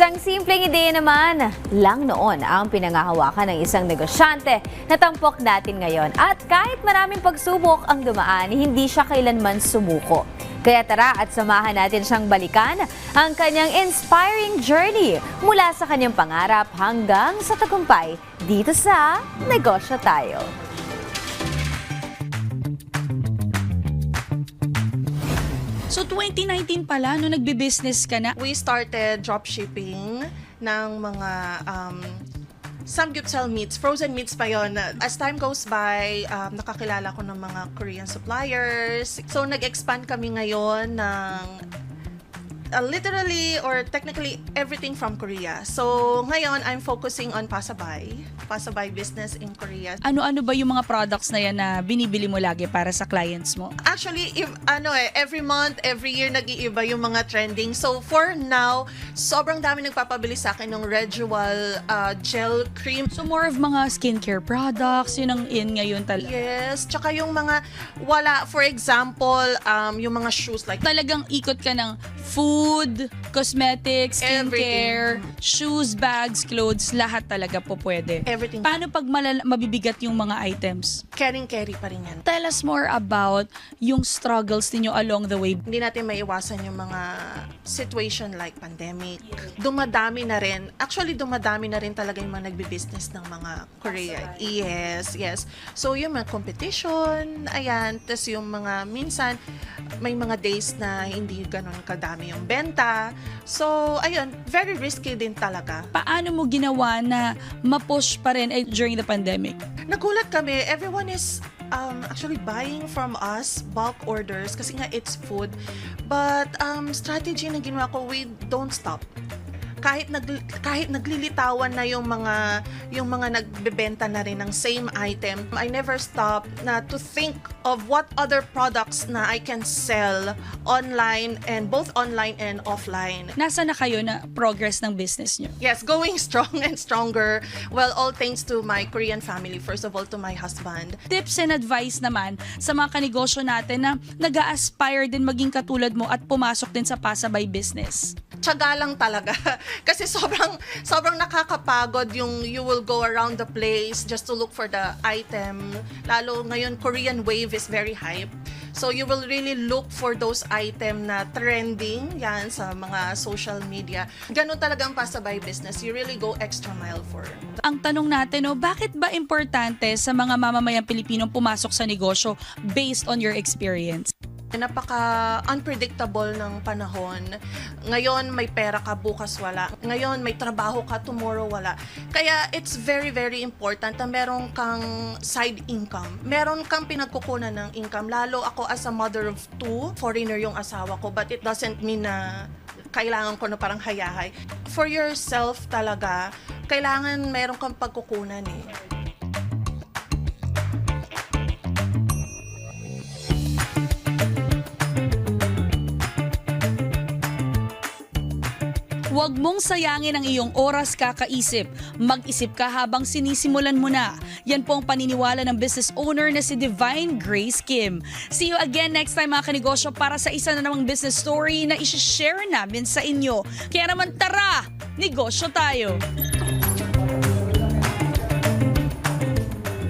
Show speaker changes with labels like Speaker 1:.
Speaker 1: Isang simpleng ideya naman lang noon ang pinangahawakan ng isang negosyante na tampok natin ngayon. At kahit maraming pagsubok ang dumaan, hindi siya kailanman sumuko. Kaya tara at samahan natin siyang balikan ang kanyang inspiring journey mula sa kanyang pangarap hanggang sa tagumpay dito sa Negosyo Tayo.
Speaker 2: So 2019 pala, no, nagbe-business ka na.
Speaker 3: We started dropshipping ng mga samgyupsal meats, frozen meats pa yon. As time goes by, nakakilala ko ng mga Korean suppliers. So nag-expand kami ngayon ng literally or technically everything from Korea. So ngayon, I'm focusing on pasabay business in Korea.
Speaker 2: Ano-ano ba yung mga products na yan na binibili mo lagi para sa clients mo?
Speaker 3: Actually, every month, every year nag-iiba yung mga trending. So for now, sobrang dami nagpapabili sa akin ng Redual gel cream.
Speaker 2: So more of mga skincare products, yun ang in ngayon talaga.
Speaker 3: Yes, tsaka yung mga for example, yung mga shoes like
Speaker 2: Talagang ikot ka ng food, cosmetics, skincare,
Speaker 3: Everything.
Speaker 2: shoes, bags, clothes, lahat talaga po pwede.
Speaker 3: everything.
Speaker 2: Paano pag mabibigat yung mga items?
Speaker 3: Carry pa rin yan.
Speaker 2: Tell us more about yung struggles ninyo along the way.
Speaker 3: Hindi natin maiwasan yung mga situation like pandemic. Dumadami na rin. Actually, dumadami na rin talaga yung mga nagbi-business ng mga Korea. Yes. So, yung mga competition, ayan. Tapos yung mga, minsan, may mga days na hindi ganun kadami yung benta. So, ayun, very risky din talaga.
Speaker 2: Paano mo ginawa na ma-push pa rin during the pandemic?
Speaker 3: Nagulat kami, everyone is actually buying from us bulk orders kasi nga it's food. But strategy na ginawa ko, we don't stop. Kahit naglilitawan na yung mga nagbebenta na rin ng same item, I never stop na to think of what other products na I can sell online and both online and offline.
Speaker 2: Nasa na kayo na progress ng business nyo?
Speaker 3: Yes, going strong and stronger. Well, all thanks to my Korean family. First of all, to my husband.
Speaker 2: Tips and advice naman sa mga kanegosyo natin na nag-a-aspire din maging katulad mo at pumasok din sa pasabay business.
Speaker 3: Tiyaga lang talaga. Kasi sobrang nakakapagod yung you will go around the place just to look for the item. Lalo ngayon, Korean wave is very hype. So you will really look for those item na trending yan sa mga social media. Ganun talaga ang pasabay business. You really go extra mile for.
Speaker 2: Ang tanong natin, bakit ba importante sa mga mamamayang Pilipinong pumasok sa negosyo based on your experience?
Speaker 3: Napaka-unpredictable ng panahon. Ngayon, may pera ka, bukas wala. Ngayon, may trabaho ka, tomorrow wala. Kaya, it's very, very important na meron kang side income. Meron kang pinagkukunan ng income. Lalo ako as a mother of two, foreigner yung asawa ko, but it doesn't mean na kailangan ko na parang hayahay. For yourself talaga, kailangan meron kang pagkukunan eh.
Speaker 2: Huwag mong sayangin ang iyong oras kakaisip. Mag-isip ka habang sinisimulan mo na. Yan po ang paniniwala ng business owner na si Divine Grace Kim. See you again next time mga kanegosyo para sa isa na namang business story na isi-share namin sa inyo. Kaya naman tara, negosyo tayo!